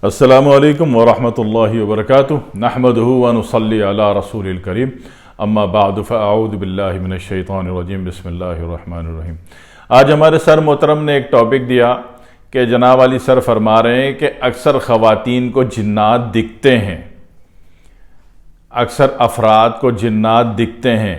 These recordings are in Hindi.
अस्सलामुअलैकुम वरहमतुल्लाहि वबरकातुहू नहमदुहू व नुसल्ली अला रसूलिल करीम अम्मा बादु फ़अऊज़ु बिल्लाहि मिनश शैतानिर रजीम बिस्मिल्लाहिर रहमानिर रहीम। आज हमारे सर मोहतरम ने एक टॉपिक दिया कि जनाब वाली सर फरमा रहे हैं कि अक्सर ख़वातीन को जिन्नात दिखते हैं, अक्सर अफराद को जिन्नात दिखते हैं।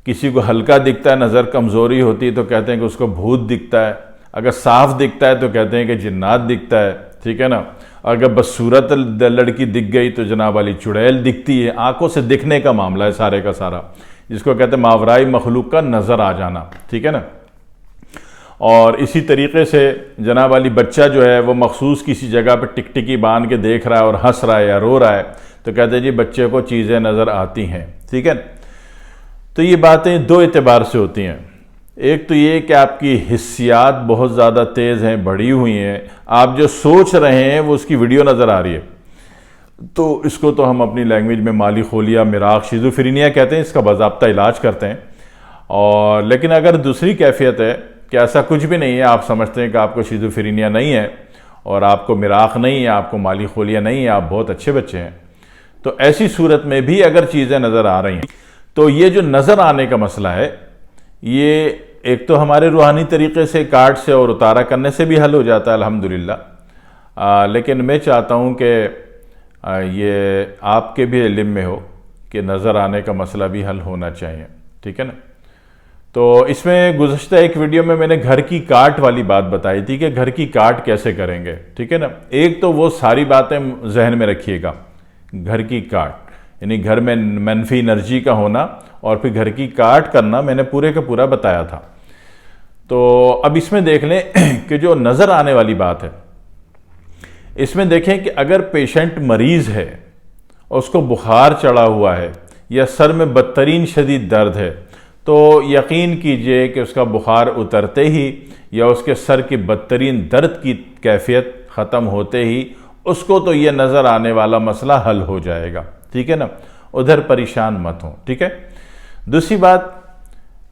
किसी को हल्का दिखता है, नज़र कमज़ोरी होती है तो कहते हैं कि उसको भूत दिखता है, अगर साफ़ दिखता है तो कहते हैं कि जिन्नात दिखता है, ठीक है ना। अगर बदसूरत लड़की दिख गई तो जनाब वाली चुड़ैल दिखती है। आंखों से दिखने का मामला है सारे का सारा, जिसको कहते हैं मावराई मखलूक का नज़र आ जाना, ठीक है ना। और इसी तरीके से जनाब वाली बच्चा जो है वो मखसूस किसी जगह पर टिकटिकी बांध के देख रहा है और हंस रहा है या रो रहा है तो कहते हैं जी बच्चे को चीज़ें नज़र आती हैं, ठीक है। तो ये बातें दो एतबार से होती हैं। एक तो ये कि आपकी हिस्सियात बहुत ज़्यादा तेज़ हैं, बढ़ी हुई हैं, आप जो सोच रहे हैं वो उसकी वीडियो नज़र आ रही है, तो इसको तो हम अपनी लैंग्वेज में माली खोलिया मिराक शिज़ोफ्रेनिया कहते हैं, इसका बाज़ाब्ता इलाज करते हैं। और लेकिन अगर दूसरी कैफियत है कि ऐसा कुछ भी नहीं है, आप समझते हैं कि आपको शिज़ोफ्रेनिया नहीं है और आपको मिराक नहीं है, आपको माली खोलिया नहीं है, आप बहुत अच्छे बच्चे हैं, तो ऐसी सूरत में भी अगर चीज़ें नज़र आ रही हैं तो ये जो नज़र आने का मसला है ये एक तो हमारे रूहानी तरीके से कार्ड से और उतारा करने से भी हल हो जाता है अल्हम्दुलिल्लाह। लेकिन मैं चाहता हूँ कि ये आपके भी इल्म में हो कि नज़र आने का मसला भी हल होना चाहिए, ठीक है ना। तो इसमें गुज़श्ता एक वीडियो में मैंने घर की काट वाली बात बताई थी कि घर की काट कैसे करेंगे, ठीक है ना। एक तो वो सारी बातें जहन में रखिएगा, घर की काट यानी घर में मनफी एनर्जी का होना और फिर घर की काट करना मैंने पूरे का पूरा बताया था। तो अब इसमें देख लें कि जो नज़र आने वाली बात है, इसमें देखें कि अगर पेशेंट मरीज़ है और उसको बुखार चढ़ा हुआ है या सर में बदतरीन शदीद दर्द है तो यकीन कीजिए कि उसका बुखार उतरते ही या उसके सर की बदतरीन दर्द की कैफियत ख़त्म होते ही उसको तो ये नज़र आने वाला मसला हल हो जाएगा, ठीक है ना। उधर परेशान मत हो, ठीक है। दूसरी बात,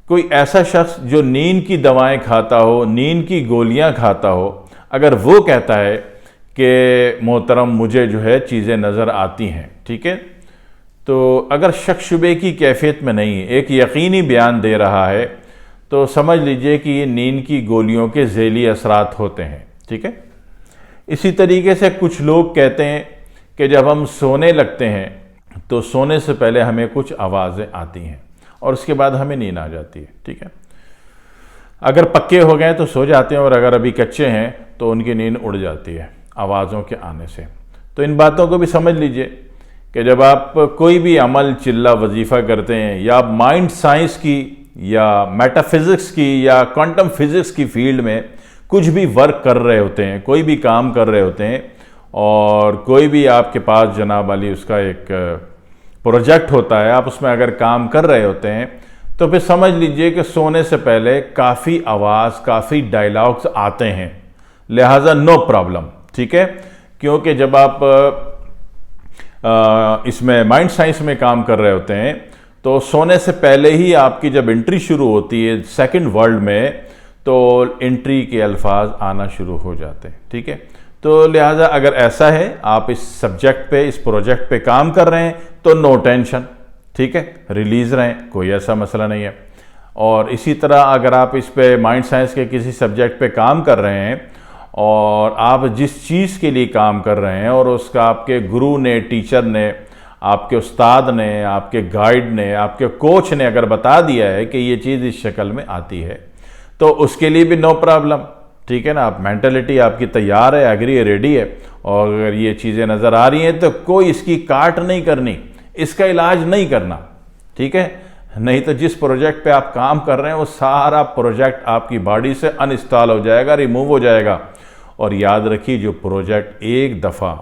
कोई ऐसा शख्स जो नींद की दवाएं खाता हो, नींद की गोलियां खाता हो, अगर वो कहता है कि मोहतरम मुझे जो है चीज़ें नज़र आती हैं, ठीक है, तो अगर शक शुबे की कैफियत में नहीं, एक यकीनी बयान दे रहा है तो समझ लीजिए कि ये नींद की गोलियों के ज़ैली असरात होते हैं, ठीक है। इसी तरीके से कुछ लोग कहते हैं कि जब हम सोने लगते हैं तो सोने से पहले हमें कुछ आवाज़ें आती हैं और उसके बाद हमें नींद आ जाती है, ठीक है। अगर पक्के हो गए तो सो जाते हैं और अगर अभी कच्चे हैं तो उनकी नींद उड़ जाती है आवाज़ों के आने से। तो इन बातों को भी समझ लीजिए कि जब आप कोई भी अमल चिल्ला वजीफ़ा करते हैं या आप माइंड साइंस की या मेटाफिज़िक्स की या क्वांटम फिज़िक्स की फील्ड में कुछ भी वर्क कर रहे होते हैं, कोई भी काम कर रहे होते हैं और कोई भी आपके पास जनाब वाली उसका एक प्रोजेक्ट होता है, आप उसमें अगर काम कर रहे होते हैं तो फिर समझ लीजिए कि सोने से पहले काफ़ी आवाज़, काफ़ी डायलॉग्स आते हैं, लिहाजा नो प्रॉब्लम, ठीक है। क्योंकि जब आप इसमें माइंड साइंस में काम कर रहे होते हैं तो सोने से पहले ही आपकी जब एंट्री शुरू होती है सेकंड वर्ल्ड में तो एंट्री के अल्फाज आना शुरू हो जाते हैं, ठीक है। तो लिहाजा अगर ऐसा है आप इस सब्जेक्ट पे, इस प्रोजेक्ट पे काम कर रहे हैं तो नो टेंशन, ठीक है, रिलीज़ रहें, कोई ऐसा मसला नहीं है। और इसी तरह अगर आप इस पे माइंड साइंस के किसी सब्जेक्ट पे काम कर रहे हैं और आप जिस चीज़ के लिए काम कर रहे हैं और उसका आपके गुरु ने, टीचर ने, आपके उस्ताद ने, आपके गाइड ने, आपके कोच ने अगर बता दिया है कि ये चीज़ इस शक्ल में आती है तो उसके लिए भी नो प्रॉब्लम, ठीक है ना। आप मेंटलिटी आपकी तैयार है, एग्री है, रेडी है और अगर ये चीज़ें नज़र आ रही हैं तो कोई इसकी काट नहीं करनी, इसका इलाज नहीं करना, ठीक है। नहीं तो जिस प्रोजेक्ट पे आप काम कर रहे हैं वो सारा प्रोजेक्ट आपकी बॉडी से अनइंस्टॉल हो जाएगा, रिमूव हो जाएगा। और याद रखिए जो प्रोजेक्ट एक दफ़ा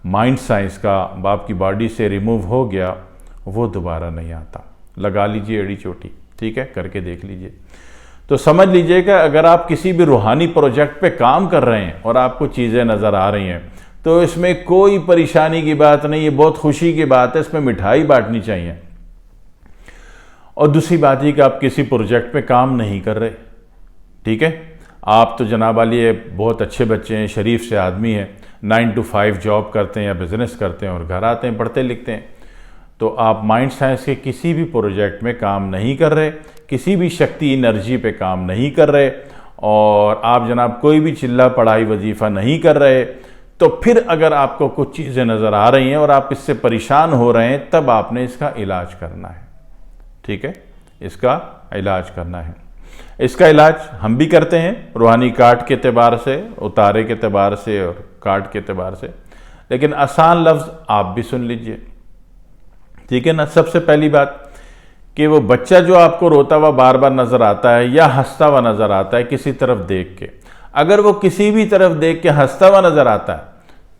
माइंड साइंस का आपकी बॉडी से रिमूव हो गया वो दोबारा नहीं आता। लगा लीजिए एड़ी चोटी, ठीक है, करके देख लीजिए। तो समझ लीजिएगा अगर आप किसी भी रूहानी प्रोजेक्ट पे काम कर रहे हैं और आपको चीज़ें नज़र आ रही हैं तो इसमें कोई परेशानी की बात नहीं है, बहुत खुशी की बात है, इसमें मिठाई बांटनी चाहिए। और दूसरी बात ये कि आप किसी प्रोजेक्ट पे काम नहीं कर रहे, ठीक है, आप तो जनाब वाली बहुत अच्छे बच्चे हैं, शरीफ से आदमी हैं, 9 to 5 जॉब करते हैं या बिज़नेस करते हैं और घर आते हैं, पढ़ते लिखते हैं, तो आप माइंड साइंस के किसी भी प्रोजेक्ट में काम नहीं कर रहे, किसी भी शक्ति एनर्जी पे काम नहीं कर रहे, और आप जनाब कोई भी चिल्ला पढ़ाई वजीफ़ा नहीं कर रहे, तो फिर अगर आपको कुछ चीज़ें नज़र आ रही हैं और आप इससे परेशान हो रहे हैं, तब आपने इसका इलाज करना है। ठीक है, इसका इलाज करना है। इसका इलाज हम भी करते हैं रूहानी कार्ड के एतबार से, उतारे के एतबार से और कार्ड के एतबार से, लेकिन आसान लफ्ज़ आप भी सुन लीजिए। ठीक है ना। सबसे पहली बात कि वो बच्चा जो आपको रोता हुआ बार बार नज़र आता है या हंसता हुआ नज़र आता है किसी तरफ देख के, अगर वो किसी भी तरफ देख के हंसता हुआ नज़र आता है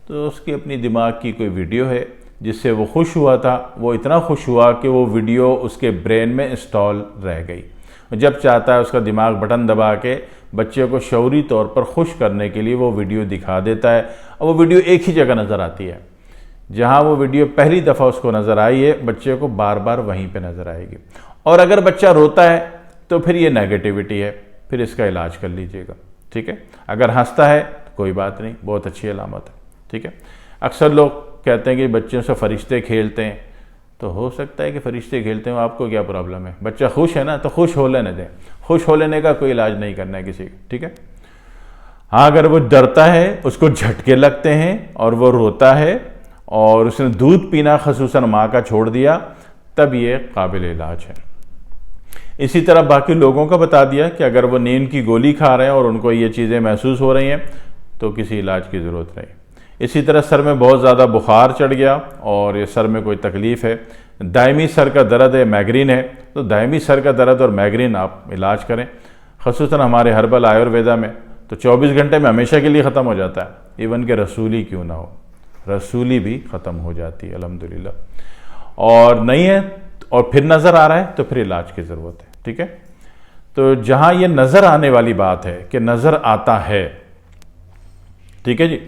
तो उसकी अपनी दिमाग की कोई वीडियो है जिससे वो खुश हुआ था, वो इतना खुश हुआ कि वो वीडियो उसके ब्रेन में इंस्टॉल रह गई। जब चाहता है उसका दिमाग बटन दबा के बच्चे को शऊरी तौर पर खुश करने के लिए वो वीडियो दिखा देता है, और वो वीडियो एक ही जगह नज़र आती है। जहाँ वो वीडियो पहली दफ़ा उसको नज़र आई है, बच्चे को बार बार वहीं पे नज़र आएगी। और अगर बच्चा रोता है तो फिर ये नेगेटिविटी है, फिर इसका इलाज कर लीजिएगा। ठीक है। अगर हंसता है तो कोई बात नहीं, बहुत अच्छी अलामत है। ठीक है। अक्सर लोग कहते हैं कि बच्चों से फरिश्ते खेलते हैं, तो हो सकता है कि फरिश्ते खेलते हो, आपको क्या प्रॉब्लम है? बच्चा खुश है ना, तो खुश हो लेने दें। खुश हो लेने का कोई इलाज नहीं करना है किसी का। ठीक है। हाँ, अगर वो डरता है, उसको झटके लगते हैं और वो रोता है और उसने दूध पीना खसूसन माँ का छोड़ दिया, तब ये काबिल इलाज है। इसी तरह बाकी लोगों का बता दिया कि अगर वो नींद की गोली खा रहे हैं और उनको ये चीज़ें महसूस हो रही हैं तो किसी इलाज की ज़रूरत नहीं। इसी तरह सर में बहुत ज़्यादा बुखार चढ़ गया और ये सर में कोई तकलीफ़ है, दायमी सर का दर्द है, मैग्रीन है, तो दायमी सर का दर्द और मैग्रीन आप इलाज करें। ख़ुसूसन हमारे हर्बल आयुर्वेदा में तो 24 घंटे में हमेशा के लिए ख़त्म हो जाता है, इवन के रसूली क्यों ना हो, रसूली भी ख़त्म हो जाती है अल्हम्दुलिल्लाह। और नहीं है और फिर नज़र आ रहा है तो फिर इलाज की ज़रूरत है। ठीक है। तो जहाँ ये नज़र आने वाली बात है कि नज़र आता है, ठीक है जी,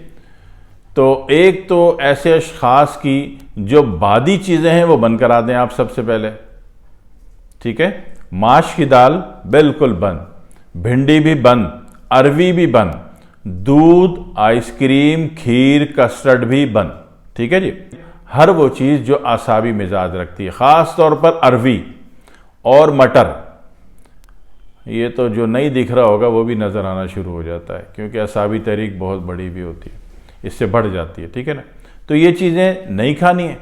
तो एक तो ऐसे अशख़ास की जो बादी चीज़ें हैं वो बंद करा दें आप सबसे पहले। ठीक है। माश की दाल बिल्कुल बंद, भिंडी भी बंद, अरवी भी बंद, दूध, आइसक्रीम, खीर, कस्टर्ड भी बंद। ठीक है जी। हर वो चीज़ जो आसाबी मिजाज रखती है, ख़ास तौर पर अरवी और मटर, ये तो जो नहीं दिख रहा होगा वो भी नज़र आना शुरू हो जाता है, क्योंकि आसाबी तहरीक बहुत बड़ी भी होती है, इससे बढ़ जाती है। ठीक है ना। तो ये चीज़ें नहीं खानी है।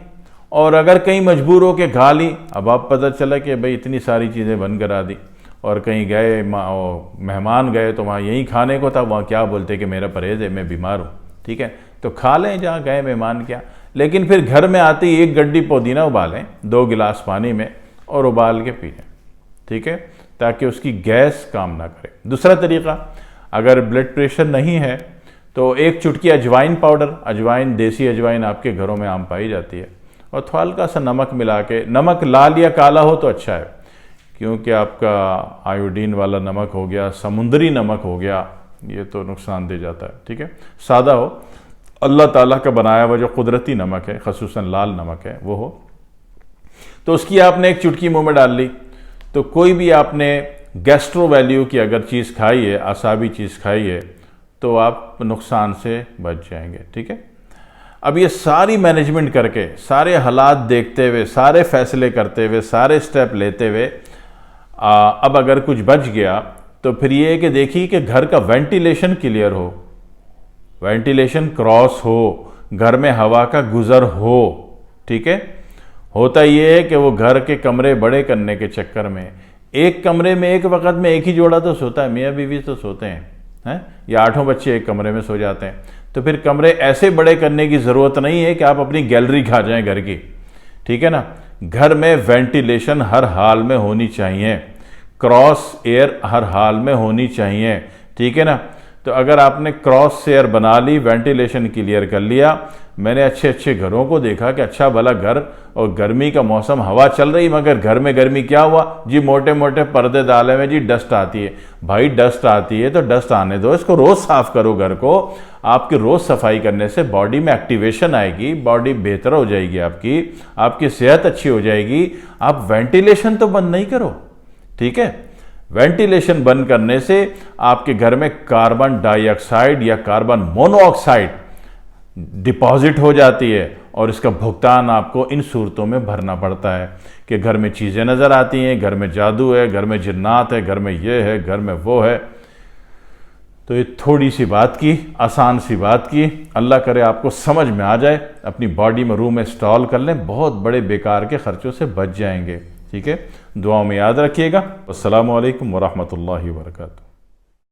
और अगर कहीं मजबूर हो के खा ली, अब आप पता चला कि भाई इतनी सारी चीज़ें बंद करा दी और कहीं गए मेहमान गए तो वहाँ यही खाने को था, वहाँ क्या बोलते कि मेरा परहेज़ है, मैं बीमार हूँ। ठीक है। तो खा लें जहाँ गए मेहमान, क्या, लेकिन फिर घर में आते ही 1 गड्डी पुदीना उबालें 2 गिलास पानी में और उबाल के पी लें। ठीक है, ताकि उसकी गैस काम ना करे। दूसरा तरीका, अगर ब्लड प्रेशर नहीं है तो 1 चुटकी अजवाइन पाउडर, अजवाइन देसी अजवाइन आपके घरों में आम पाई जाती है, और थोड़ा हल्का सा नमक मिला के, नमक लाल या काला हो तो अच्छा है, क्योंकि आपका आयोडीन वाला नमक हो गया, समुद्री नमक हो गया, ये तो नुकसान दे जाता है। ठीक है। सादा हो, अल्लाह ताला का बनाया हुआ जो कुदरती नमक है, खसूसन लाल नमक है, वो हो, तो उसकी आपने 1 चुटकी मुंह में डाल ली। तो कोई भी आपने गैस्ट्रो वैल्यू की अगर चीज़ खाई है, आसाबी चीज़ खाई है, तो आप नुकसान से बच जाएंगे। ठीक है। अब ये सारी मैनेजमेंट करके, सारे हालात देखते हुए, सारे फैसले करते हुए, सारे स्टेप लेते हुए, अब अगर कुछ बच गया तो फिर ये है कि देखिए कि घर का वेंटिलेशन क्लियर हो, वेंटिलेशन क्रॉस हो, घर में हवा का गुजर हो। ठीक है। होता ये है कि वो घर के कमरे बड़े करने के चक्कर में एक कमरे में एक वक्त में एक ही जोड़ा तो सोता है, मियाँ बीवी तो सोते हैं, या 8 बच्चे एक कमरे में सो जाते हैं, तो फिर कमरे ऐसे बड़े करने की ज़रूरत नहीं है कि आप अपनी गैलरी खा जाएं घर की। ठीक है ना। घर में वेंटिलेशन हर हाल में होनी चाहिए, क्रॉस एयर हर हाल में होनी चाहिए। ठीक है ना। तो अगर आपने क्रॉस एयर बना ली, वेंटिलेशन क्लियर कर लिया, मैंने अच्छे अच्छे घरों को देखा कि अच्छा भला घर और गर्मी का मौसम, हवा चल रही, मगर घर में गर्मी क्या हुआ जी, मोटे मोटे पर्दे डाले में जी डस्ट आती है। भाई डस्ट आती है तो डस्ट आने दो, इसको रोज़ साफ़ करो घर को। आपकी रोज़ सफाई करने से बॉडी में एक्टिवेशन आएगी, बॉडी बेहतर हो जाएगी, आपकी सेहत अच्छी हो जाएगी। आप वेंटिलेशन तो बंद नहीं करो। ठीक है। वेंटिलेशन बंद करने से आपके घर में कार्बन डाइऑक्साइड या कार्बन मोनोऑक्साइड डिपॉजिट हो जाती है और इसका भुगतान आपको इन सूरतों में भरना पड़ता है कि घर में चीज़ें नज़र आती हैं, घर में जादू है, घर में जिन्नात है, घर में ये है, घर में वो है। तो ये थोड़ी सी बात की, आसान सी बात की, अल्लाह करे आपको समझ में आ जाए, अपनी बॉडी में रूम इंस्टॉल कर लें, बहुत बड़े बेकार के ख़र्चों से बच जाएंगे। ठीक है, दुआओं में याद रखिएगा। अस्सलामु अलैकुम वरहमतुल्लाहि वबरकातुहू।